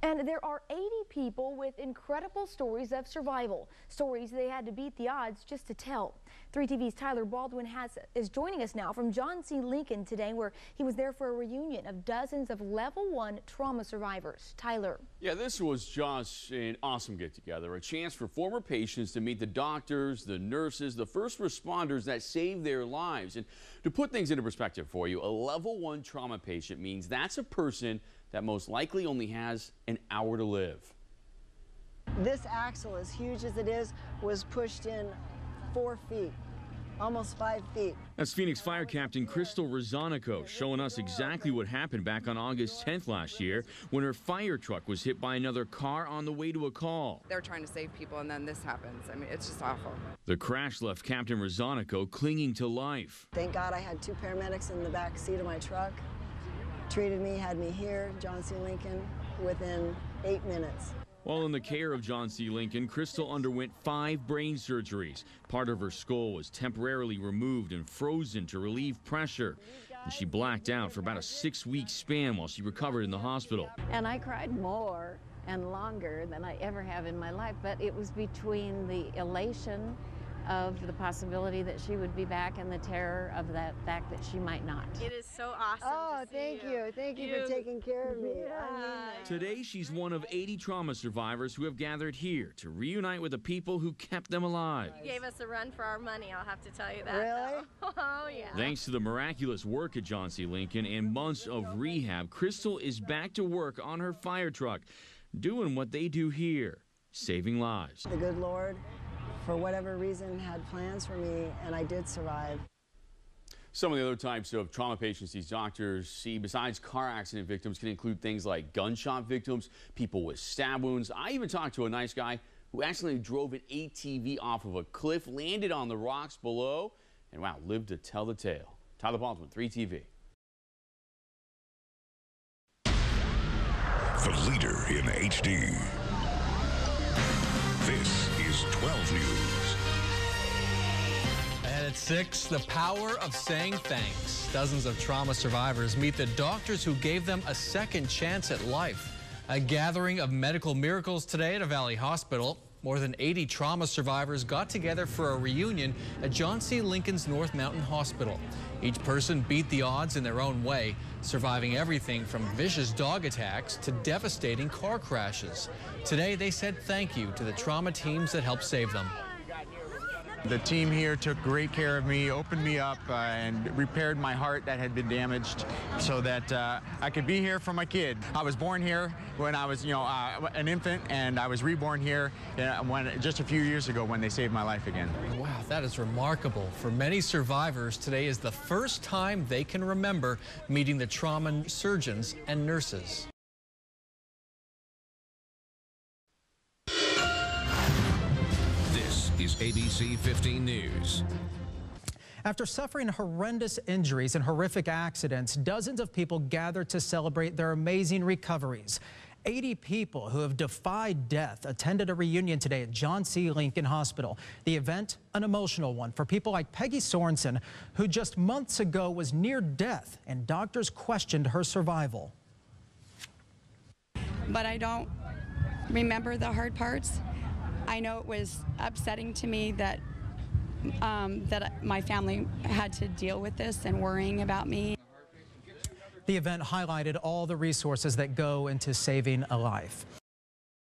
And there are 80 people with incredible stories of survival, stories they had to beat the odds just to tell. 3TV's Tyler Baldwin is joining us now from John C. Lincoln today, where he was there for a reunion of dozens of level 1 trauma survivors. Tyler. Yeah, this was just an awesome get-together, a chance for former patients to meet the doctors, the nurses, the first responders that saved their lives. And to put things into perspective for you, a level 1 trauma patient means that's a person that most likely only has an hour to live. This axle, as huge as it is, was pushed in 4 feet, almost 5 feet. That's Phoenix Fire Captain Crystal Rosanico showing us exactly what happened back on August 10th last year when her fire truck was hit by another car on the way to a call. They're trying to save people and then this happens. I mean, it's just awful. The crash left Captain Rosanico clinging to life. Thank God I had 2 paramedics in the back seat of my truck. Treated me, had me here, John C. Lincoln, within 8 minutes. While in the care of John C. Lincoln, Crystal underwent 5 brain surgeries. Part of her skull was temporarily removed and frozen to relieve pressure. And she blacked out for about a 6-week span while she recovered in the hospital. And I cried more and longer than I ever have in my life, but it was between the elation of the possibility that she would be back and the terror of that fact that she might not. It is so awesome. Oh, thank you. Thank you for taking care of me. Yeah. Today, she's one of 80 trauma survivors who have gathered here to reunite with the people who kept them alive. You gave us a run for our money, I'll have to tell you that. Really? Oh, yeah. Thanks to the miraculous work at John C. Lincoln and months of rehab, Crystal is back to work on her fire truck, doing what they do here, saving lives. The good Lord, for whatever reason, had plans for me, and I did survive. Some of the other types of trauma patients these doctors see besides car accident victims can include things like gunshot victims, people with stab wounds. I even talked to a nice guy who accidentally drove an ATV off of a cliff, landed on the rocks below, and wow, lived to tell the tale. Tyler Baldwin, 3TV. The leader in HD. This is 12 News. And at 6, the power of saying thanks. Dozens of trauma survivors meet the doctors who gave them a second chance at life. A gathering of medical miracles today at a Valley Hospital. More than 80 trauma survivors got together for a reunion at John C. Lincoln's North Mountain Hospital. Each person beat the odds in their own way, surviving everything from vicious dog attacks to devastating car crashes. Today, they said thank you to the trauma teams that helped save them. The team here took great care of me, opened me up, and repaired my heart that had been damaged so that I could be here for my kid. I was born here when I was, an infant, and I was reborn here just a few years ago when they saved my life again. Wow, that is remarkable. For many survivors, today is the first time they can remember meeting the trauma surgeons and nurses. Is ABC 15 News. After suffering horrendous injuries and horrific accidents, dozens of people gathered to celebrate their amazing recoveries. 80 people who have defied death attended a reunion today at John C. Lincoln Hospital. The event, an emotional one for people like Peggy Sorensen, who just months ago was near death and doctors questioned her survival. But I don't remember the hard parts. I know it was upsetting to me that my family had to deal with this and worrying about me. The event highlighted all the resources that go into saving a life.